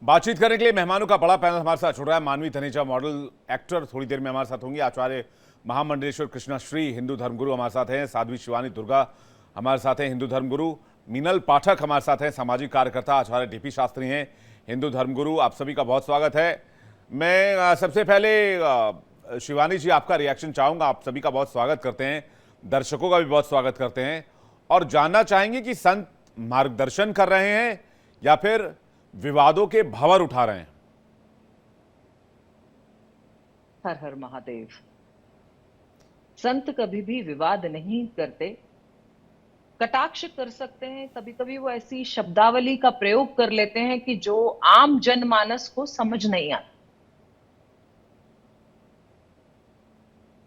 बातचीत करने के लिए मेहमानों का बड़ा पैनल हमारे साथ जुड़ रहा है। मानवी धनेजा मॉडल एक्टर थोड़ी देर में हमारे साथ होंगी। आचार्य महामंडलेश्वर कृष्णा श्री हिंदू धर्मगुरु हमारे साथ हैं। साध्वी शिवानी दुर्गा हमारे साथ हैं, हिंदू धर्मगुरु। मीनल पाठक हमारे साथ हैं, सामाजिक कार्यकर्ता। आचार्य डीपी शास्त्री हैं, हिंदू धर्मगुरु। आप सभी का बहुत स्वागत है। मैं सबसे पहले शिवानी जी आपका रिएक्शन चाहूंगा। आप सभी का बहुत स्वागत करते हैं, दर्शकों का भी बहुत स्वागत करते हैं और जानना चाहेंगे कि संत मार्गदर्शन कर रहे हैं या फिर विवादों के भंवर उठा रहे हैं। हर हर महादेव। संत कभी भी विवाद नहीं करते, कटाक्ष कर सकते हैं। कभी कभी वो ऐसी शब्दावली का प्रयोग कर लेते हैं कि जो आम जनमानस को समझ नहीं आता।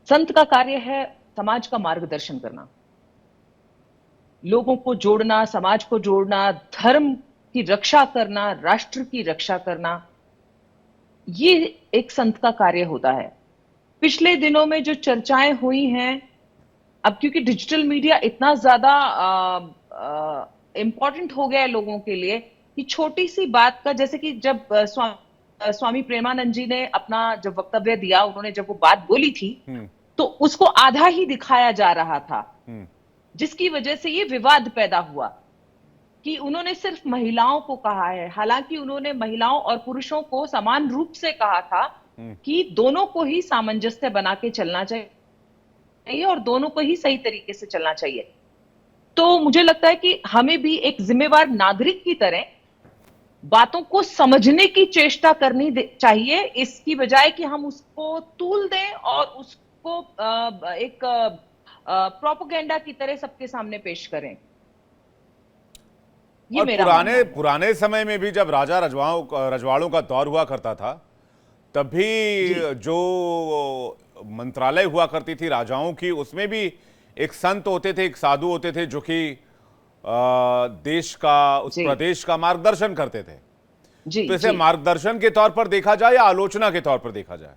संत का कार्य है समाज का मार्गदर्शन करना, लोगों को जोड़ना, समाज को जोड़ना, धर्म की रक्षा करना, राष्ट्र की रक्षा करना। ये एक संत का कार्य होता है। पिछले दिनों में जो चर्चाएं हुई हैं, अब क्योंकि डिजिटल मीडिया इतना ज्यादा इंपॉर्टेंट हो गया है लोगों के लिए कि छोटी सी बात का, जैसे कि जब स्वामी प्रेमानंद जी ने अपना जब वक्तव्य दिया, उन्होंने जब वो बात बोली थी तो उसको आधा ही दिखाया जा रहा था, जिसकी वजह से ये विवाद पैदा हुआ कि उन्होंने सिर्फ महिलाओं को कहा है। हालांकि उन्होंने महिलाओं और पुरुषों को समान रूप से कहा था कि दोनों को ही सामंजस्य बना के चलना चाहिए और दोनों को ही सही तरीके से चलना चाहिए। तो मुझे लगता है कि हमें भी एक जिम्मेवार नागरिक की तरह बातों को समझने की चेष्टा करनी चाहिए, इसकी बजाय कि हम उसको तूल दें और उसको एक प्रोपेगेंडा की तरह सबके सामने पेश करें। ये और मेरा पुराने समय में भी जब राजा रजवाड़ों का दौर हुआ करता था, तब भी जो मंत्रालय हुआ करती थी राजाओं की, उसमें भी एक संत होते थे, एक साधु होते थे जो कि देश का, उस प्रदेश का मार्गदर्शन करते थे। तो इसे मार्गदर्शन के तौर पर देखा जाए या आलोचना के तौर पर देखा जाए?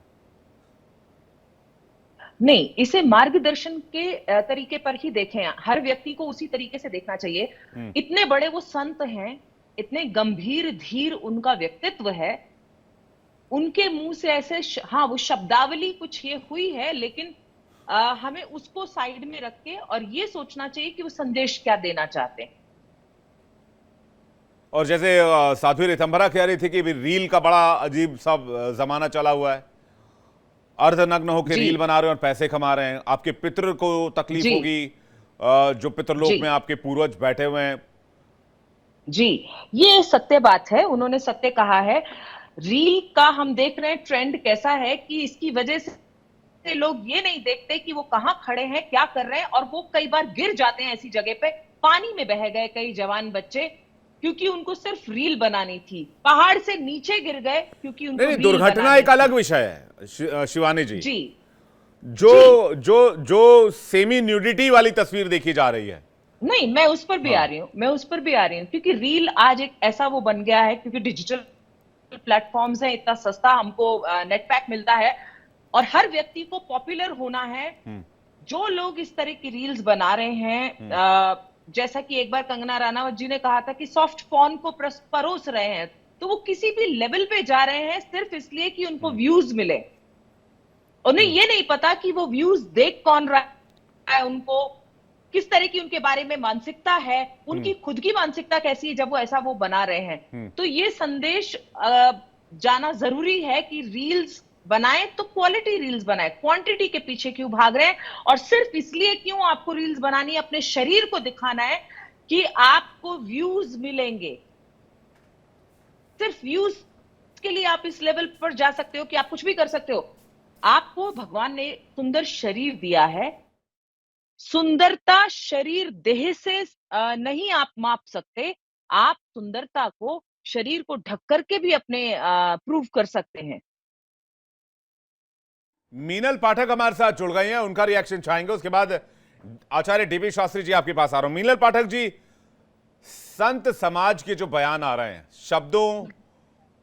नहीं, इसे मार्गदर्शन के तरीके पर ही देखें। हर व्यक्ति को उसी तरीके से देखना चाहिए। इतने बड़े वो संत हैं, इतने गंभीर धीर उनका व्यक्तित्व है, उनके मुंह से ऐसे हाँ वो शब्दावली कुछ ये हुई है, लेकिन हमें उसको साइड में रख के और ये सोचना चाहिए कि वो संदेश क्या देना चाहते हैं। और जैसे साध्वी ऋतंभरा कह रही थी कि रील का बड़ा अजीब सा जमाना चला हुआ है, अर्धनग्न होकर रील बना रहे हैं और पैसे कमा रहे हैं। आपके पितृ को तकलीफ होगी, जो पितृलोक में आपके पूर्वज बैठे हुए हैं। जी, ये सत्य बात है, उन्होंने सत्य कहा है। रील का हम देख रहे हैं ट्रेंड कैसा है कि इसकी वजह से लोग ये नहीं देखते कि वो कहां खड़े हैं, क्या कर रहे हैं, और वो कई बार गिर जाते हैं ऐसी जगह पे। पानी में बह गए कई जवान बच्चे क्योंकि उनको सिर्फ रील बनानी थी, पहाड़ से नीचे गिर गए क्योंकि उनको नहीं, दुर्घटना एक अलग विषय है शिवानी जी। जो सेमी न्यूडिटी वाली तस्वीर देखी जा रही है, नहीं, मैं उस पर भी आ रही हूं, क्योंकि रील आज एक ऐसा वो बन गया है, क्योंकि डिजिटल प्लेटफॉर्म्स है, इतना सस्ता हमको नेट पैक मिलता है और हर व्यक्ति को पॉपुलर होना है। जो लोग इस तरह की रील्स बना रहे हैं, जैसा कि एक बार कंगना रनावत जी ने कहा था कि सॉफ्ट पॉर्न को परोस रहे हैं, तो वो किसी भी लेवल पे जा रहे हैं सिर्फ इसलिए कि उनको व्यूज मिले। उन्हें ये नहीं पता कि वो व्यूज देख कौन रहा है, उनको किस तरह की उनके बारे में मानसिकता है, उनकी खुद की मानसिकता कैसी है जब वो ऐसा वो बना रहे हैं। तो ये संदेश जाना जरूरी है कि रील्स बनाए तो क्वालिटी रील्स बनाए, क्वांटिटी के पीछे क्यों भाग रहे हैं, और सिर्फ इसलिए क्यों आपको रील्स बनानी है, अपने शरीर को दिखाना है कि आपको व्यूज मिलेंगे। सिर्फ व्यूज के लिए आप इस लेवल पर जा सकते हो कि आप कुछ भी कर सकते हो। आपको भगवान ने सुंदर शरीर दिया है, सुंदरता शरीर देह से नहीं आप माप सकते। आप सुंदरता को शरीर को ढक करके भी अपने प्रूव कर सकते हैं। मीनल पाठक हमारे साथ जुड़ गई हैं, उनका रिएक्शन चाहेंगे। उसके बाद आचार्य डीपी शास्त्री जी आपके पास आ रहा हूं। मीनल पाठक जी, संत समाज के जो बयान आ रहे हैं, शब्दों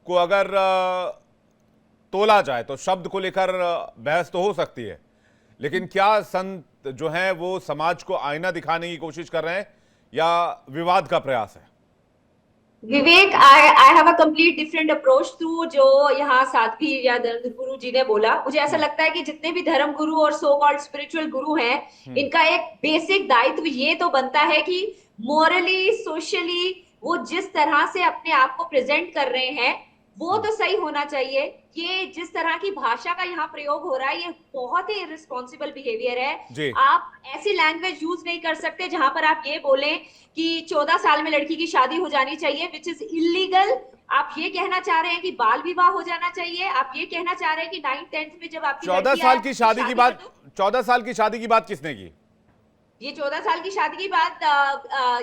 को अगर तोला जाए तो शब्द को लेकर बहस तो हो सकती है, लेकिन क्या संत जो हैं वो समाज को आईना दिखाने की कोशिश कर रहे हैं या विवाद का प्रयास है? Vivek, I have a complete different approach to जो यहाँ साध्वी या धर्मगुरु जी ने बोला। मुझे ऐसा लगता है कि जितने भी धर्म गुरु और सो कॉल्ड स्पिरिचुअल गुरु हैं, इनका एक बेसिक दायित्व ये तो बनता है कि मॉरली, सोशली वो जिस तरह से अपने आप को प्रेजेंट कर रहे हैं वो तो सही होना चाहिए। ये जिस तरह की भाषा का यहाँ प्रयोग हो रहा है ये बहुत ही इररिस्पॉन्सिबल बिहेवियर है। जी। आप ऐसी लैंग्वेज यूज नहीं कर सकते जहां पर आप ये बोलें कि 14 साल में लड़की की शादी हो जानी चाहिए, विच इज इलीगल। आप ये कहना चाह रहे हैं कि बाल विवाह हो जाना चाहिए, आप ये कहना चाह रहे हैं कि 9th-10th में जब आपकी 14 लड़की आए साल की उसकी शादी की शादी कर बात, दो। 14 साल की शादी की बात किसने की? ये 14 साल की शादी की बात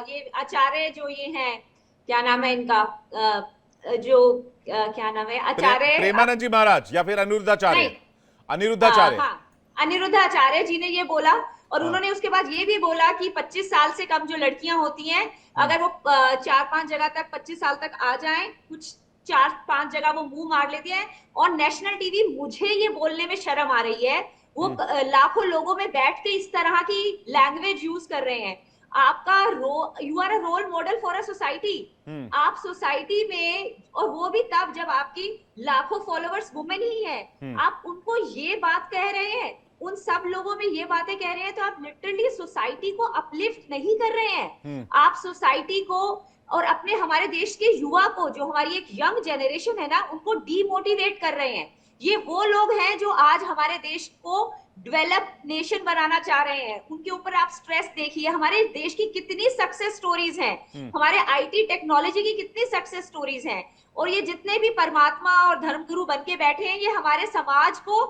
ये आचार्य जो ये हैं, क्या नाम है इनका, जो क्या नाम है आचार्य, प्रेमानंद जी महाराज या फिर नहीं, अनिरुद्धाचार्य? अनिरुद्धाचार्य। हाँ, अनिरुद्धाचार्य जी ने ये बोला। और हाँ। उन्होंने उसके बाद ये भी बोला कि 25 साल से कम जो लड़कियां होती हैं, अगर वो 4-5 जगह तक 25 साल तक आ जाएं, कुछ 4-5 जगह वो मुंह मार लेती हैं और नेशनल टीवी, मुझे ये बोलने में शर्म आ रही है, वो लाखों लोगों में बैठ के इस तरह की लैंग्वेज यूज कर रहे हैं। आपका you are a role model for a society. आप सोसाइटी में, और वो भी तब जब आपकी लाखों फॉलोअर्स वुमेन ही है, आप उनको ये बात कह रहे हैं, उन सब लोगों में ये बातें कह रहे हैं, तो आप लिटरली सोसाइटी को अपलिफ्ट नहीं कर रहे हैं। आप सोसाइटी को और अपने हमारे देश के युवा को, जो हमारी एक यंग जनरेशन है ना, उनको डीमोटिवेट कर रहे हैं। ये वो लोग हैं जो आज हमारे देश को डेवलप नेशन बनाना चाह रहे हैं। उनके ऊपर आप स्ट्रेस देखिए, हमारे देश की कितनी सक्सेस स्टोरीज हैं, हमारे आईटी टेक्नोलॉजी की कितनी सक्सेस स्टोरीज हैं। और ये जितने भी परमात्मा और धर्मगुरु बन के बैठे हैं, ये हमारे समाज को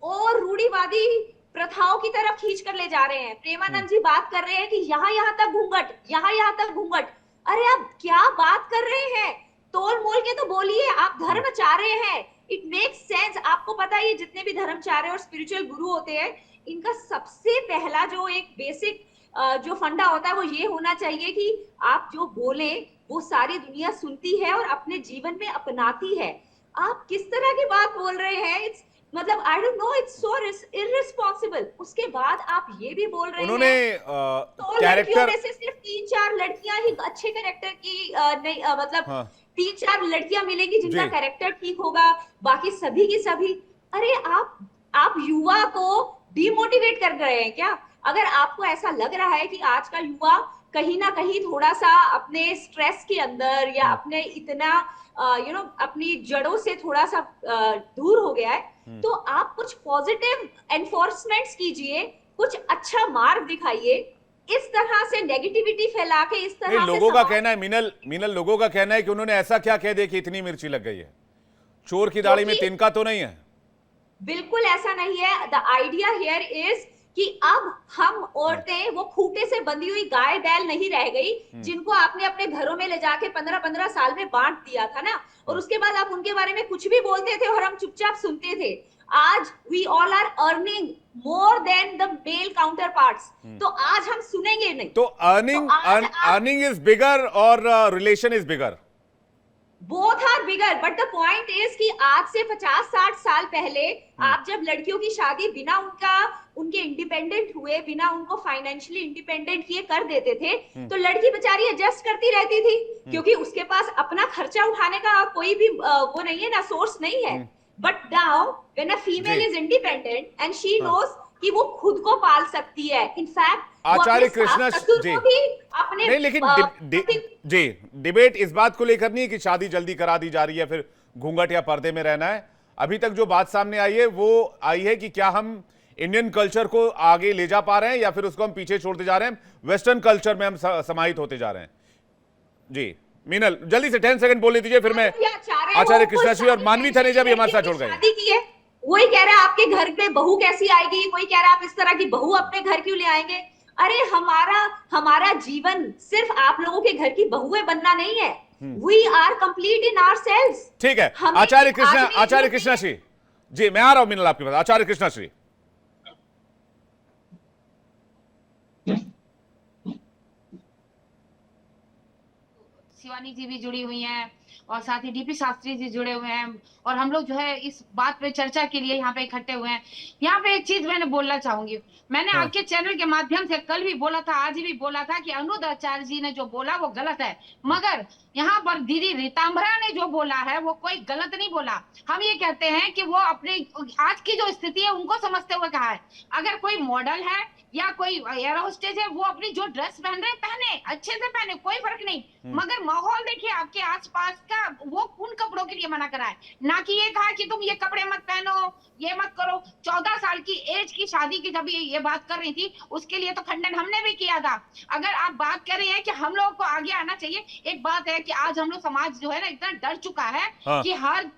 और रूढ़िवादी प्रथाओं की तरफ खींच कर ले जा रहे हैं। प्रेमानंद जी बात कर रहे हैं कि यहाँ तक घूंघट, यहाँ तक घूंघट। अरे आप क्या बात कर रहे हैं? तोल मोल के तो बोलिए, आप धर्म चाह रहे हैं, इट मेक्स सेंस। आपको पता है ये जितने भी धर्मचार्य और स्पिरिचुअल गुरु होते हैं, इनका सबसे पहला जो एक बेसिक जो फंडा होता है वो ये होना चाहिए कि आप जो बोले वो सारी दुनिया सुनती है और अपने जीवन में अपनाती है। आप किस तरह की बात बोल रहे हैं? इट्स मतलब I don't know, it's so irresponsible. उसके बाद आप ये भी बोल रहे उन्होंने हैं तो लड़कियों कैरेक्टर, में से सिर्फ 3-4 लड़कियां ही अच्छे कैरेक्टर की नहीं मतलब हाँ 3-4 लड़कियां मिलेगी जिनका जी, कैरेक्टर ठीक होगा, बाकी सभी की सभी। अरे आप युवा को डिमोटिवेट कर रहे हैं क्या? अगर आपको ऐसा लग रहा है कि आज का युवा कहीं ना कहीं थोड़ा सा अपने स्ट्रेस के अंदर या अपने इतना अपनी जड़ों से थोड़ा सा दूर हो गया है, तो आप कुछ पॉजिटिव एनफोर्समेंट्स कीजिए, कुछ अच्छा मार्ग दिखाइए। इस तरह से नेगेटिविटी फैला के, इस नहीं तरह से लोगों का समाज, कहना है, मीनल लोगों का कहना है कि उन्होंने ऐसा क्या कह दिया कि इतनी मिर्ची लग गई है? चोर की दाढ़ी में क्योंकि तिनका तो नहीं है? बिल्कुल ऐसा नहीं है। द आइडिया हियर इज कि अब हम औरतें वो खूंटे से बंधी हुई गाय बैल नहीं रह गई, जिनको आपने अपने घरों में ले जाके 15-15 साल में बांट दिया था ना, और उसके बाद आप उनके बारे में कुछ भी बोलते थे और हम चुपचाप सुनते थे। आज we all are earning more than the male counterparts, तो आज हम सुनेंगे नहीं। तो तो अर्निंग, आज आप, अर्निंग इज बिगर और relation is bigger? Both are bigger, but the point is कि आज से 50-60 साल पहले आप जब लड़कियों की शादी बिना उनके इंडिपेंडेंट हुए, बिना उनको फाइनेंशियली इंडिपेंडेंट किए कर देते थे, तो लड़की बेचारी एडजस्ट करती रहती थी, क्योंकि उसके पास अपना खर्चा उठाने का कोई भी वो नहीं है ना, सोर्स नहीं है। But now when a female जी इज इंडिपेंडेंट एंड शी हाँ। नोस कि वो खुद को पाल सकती है, इनफैक्ट वो अपने आचार्य कृष्णा सास ससुर जी, को भी अपने नहीं लेकिन पति, जी डिबेट इस बात को लेकर नहीं है कि शादी जल्दी करा दी जा रही है, फिर घूंघट या पर्दे में रहना है। अभी तक जो बात सामने आई है वो आई है कि क्या हम इंडियन कल्चर को आगे ले जा पा रहे हैं या फिर उसको हम पीछे छोड़ते जा रहे हैं, वेस्टर्न कल्चर में हम समाहित होते जा रहे हैं। जी मीनल जल्दी से 10 सेकंड बोल दीजिए, फिर मैं आचार्य कृष्णा श्री और मानवी थनेजा भी हमारे साथ जुड़ गए। शादी की है, वही कह रहा है आपके घर पे बहू कैसी आएगी, कोई कह रहा है आप इस तरह की बहू अपने घर क्यों ले आएंगे। अरे हमारा जीवन सिर्फ आप लोगों के घर की बहुएं बनना नहीं है। We are complete in ourselves. ठीक है आचार्य कृष्णा श्री जी, मैं आ रहा हूं मीनल आपके पास। आचार्य कृष्णा श्री, शिवानी जी भी जुड़ी हुई हैं और साथ ही डीपी शास्त्री जी जुड़े हुए हैं, और हम लोग जो है इस बात पे चर्चा के लिए यहाँ पे इकट्ठे हुए हैं। यहाँ पे एक चीज मैंने बोलना चाहूंगी, मैंने हाँ। आपके चैनल के माध्यम से कल भी बोला था, आज भी बोला था कि अनुराग आचार्य जी ने जो बोला वो गलत है, मगर यहाँ पर दीदी रीतांबरा ने जो बोला है वो कोई गलत नहीं बोला। हम ये कहते हैं कि वो अपने आज की जो स्थिति है उनको समझते हुए कहा है। अगर कोई मॉडल है या कोई एयर होस्टेज है, वो अपनी जो ड्रेस पहन रहे हैं पहने, अच्छे से पहने, कोई फर्क नहीं, मगर माहौल देखिए आपके आसपास का, वो उन कपड़ों के लिए मना करा है, ना कि ये कहा कि तुम ये कपड़े मत पहनो, ये मत करो। 14 साल की एज की शादी की जब ये बात कर रही थी, उसके लिए तो खंडन हमने भी किया था। अगर आप बात कर रहे हैं कि हम लोगों को आगे आना चाहिए, एक बात है कि आज हम लोग समाज जो है ना इतना डर चुका है हाँ। कि हर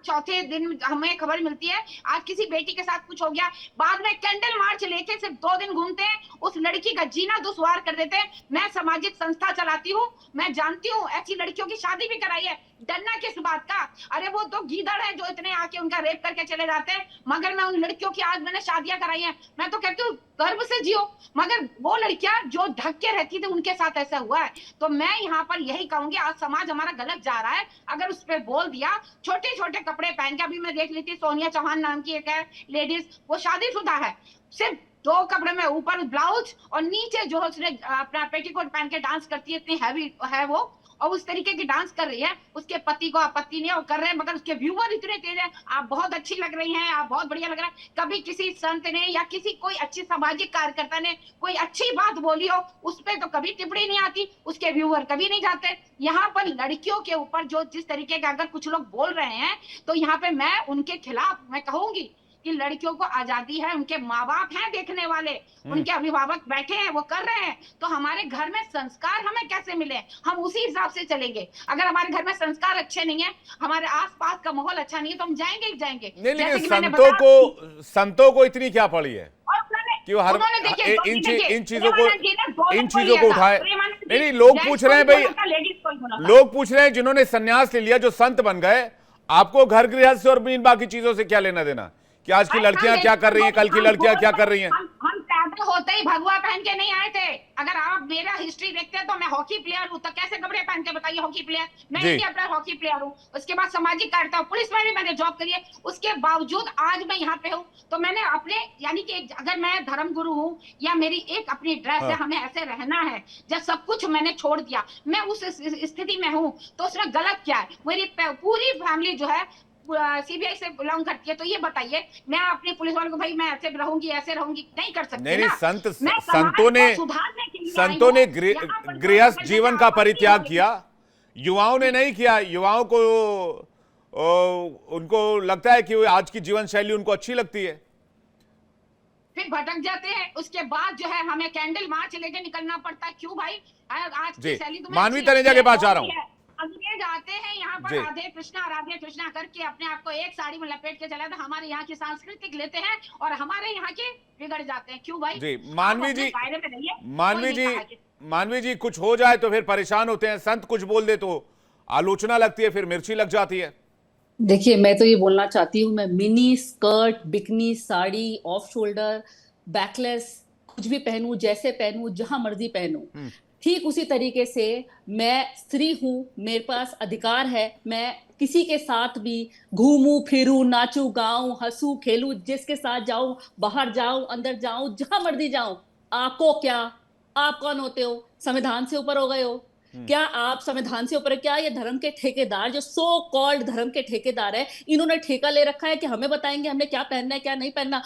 चौथे दिन हमें खबर मिलती है आज किसी बेटी के साथ कुछ हो गया, बाद में कैंडल मार्च लेके सिर्फ 2 दिन घूमते हैं, उस लड़की का जीना दुश्वार कर देते हैं। मैं सामाजिक संस्था चलाती हूँ, मैं जानती हूँ ऐसी लड़कियों की शादी भी कराई है, डरना किस बात का? अरे वो तो गीदड़ है जो इतने आके उनका रेप करके चले जाते हैं, मगर मैं उन लड़कियों की आज मैंने शादियां कराई हैं, मैं तो कहती हूँ गर्व से जियो। मगर वो लड़कियां जो ढक के रहती थी उनके साथ ऐसा हुआ है। तो मैं यहाँ पर यही कहूंगी, आज समाज हमारा गलत जा रहा है, अगर उस पर बोल दिया, छोटे छोटे कपड़े पहन के, अभी मैं देख ली थी सोनिया चौहान नाम की एक है लेडीज, वो शादीशुदा है, सिर्फ 2 कपड़े में, ऊपर ब्लाउज और नीचे जो है उसने अपना पेटीकोट पहन के डांस करती है, इतनी हैवी है वो, और उस तरीके की डांस कर रही है। उसके पति को आपत्ति नहीं है, वो कर रहे हैं, मगर उसके व्यूअर इतने तेज हैं, आप बहुत अच्छी लग रही हैं, आप बहुत बढ़िया लग रहा है। कभी किसी संत ने या किसी कोई अच्छी सामाजिक कार्यकर्ता ने कोई अच्छी बात बोली हो, उस पर तो कभी टिप्पणी नहीं आती, उसके व्यूअर कभी नहीं जाते। यहाँ पर लड़कियों के ऊपर जो जिस तरीके का अगर कुछ लोग बोल रहे हैं, तो यहाँ पे मैं उनके खिलाफ मैं कहूंगी कि लड़कियों को आजादी है, उनके माँ बाप हैं देखने वाले, उनके अभिभावक बैठे हैं, वो कर रहे हैं, तो हमारे घर में संस्कार हमें कैसे मिले, हम उसी हिसाब से चलेंगे। अगर हमारे घर में संस्कार अच्छे नहीं है, हमारे आसपास का माहौल अच्छा नहीं है, तो हम जाएंगे ही जाएंगे। नहीं, जैसे लेकिन कि मैंने बताया, संतों को इतनी क्या पड़ी है और कि वो हर उन्होंने देखिए, इन देखिए, चीजों प्रेमानंद जी ने 2 इन दिन को चीजों लिया को था। उठाए। प्रेमानंद जी नहीं, लोग पूछ रहे हैं भाई, जेंट्स को लेडीज को बोला था। लोग पूछ रहे हैं जिन्होंने संन्यास ले लिया, जो संत बन गए, आपको घर गृहस्थ और इन बाकी चीजों से क्या लेना देना कि आज की लड़कियां क्या कर रही हैं, कल की लड़कियां क्या कर रही हैं? हम पैदा होते ही भगवा पहन के नहीं आए थे। अगर आप मेरा हिस्ट्री देखते हैं तो मैं हॉकी प्लेयर हूँ, तो कैसे कपड़े पहन के बताइए हॉकी प्लेयर? मैं जी। इंडिया प्लेयर हॉकी प्लेयर हूँ, उसके बाद सामाजिक कार्यता हूँ, पुलिस में भी मैंने जॉब करी है, उसके बावजूद आज मैं यहाँ पे हूँ। तो मैंने अपने यानी कि अगर मैं धर्म गुरु हूँ या मेरी एक अपनी ड्रेस है, हमें ऐसे रहना है, जब सब कुछ मैंने छोड़ दिया, मैं उस स्थिति में हूँ, तो उसमें गलत क्या है? मेरी पूरी फैमिली जो है सीबीआई से बिलोंग करती है, तो ये बताइए मैं अपने पुलिस वालों को भाई मैं ऐसे रहूंगी ऐसे रहूंगी नहीं कर सकती नहीं, ना। मैं संतों ने गृहस्थ जीवन का परित्याग किया, युवाओं ने नहीं किया। युवाओं को उनको लगता है कि आज की जीवन शैली उनको अच्छी लगती है, फिर भटक जाते हैं। उसके बाद जो है हमें कैंडल मार्च लेके निकलना पड़ता है। क्यों भाई? आज की शैली तो मानवी तनेजा के पास जा रहा हूँ। अंग्रेज आते हैं यहाँ पर राधे कृष्णा करके अपने आप को एक साड़ी में लपेट के चला, तो हमारे यहाँ की सांस्कृतिक लेते हैं और हमारे यहाँ के बिगड़ जाते हैं। क्यों भाई? जी मानवी जी कुछ हो जाए तो फिर परेशान होते हैं, संत कुछ बोल दे तो आलोचना लगती है, फिर मिर्ची लग जाती है। देखिए, मैं तो ये बोलना चाहती हूँ, मैं mini skirt, bikini sari, off shoulder, backless कुछ भी पहनूं, जैसे पहनूं, जहां मर्जी पहनूं, ठीक उसी तरीके से मैं स्त्री हूँ, मेरे पास अधिकार है, मैं किसी के साथ भी घूमूं फिरूं, नाचूं गाऊं, हंसूं खेलूं, जिसके साथ जाऊं, बाहर जाऊं, अंदर जाऊं, जहां मर्जी जाऊं। आपको क्या? आप कौन होते हो? संविधान से ऊपर हो गए हो क्या? आप संविधान से ऊपर? क्या ये धर्म के ठेकेदार, जो सो कॉल्ड धर्म के ठेकेदार है, इन्होंने ठेका ले रखा है कि हमें बताएंगे हमने क्या पहनना है क्या नहीं पहनना?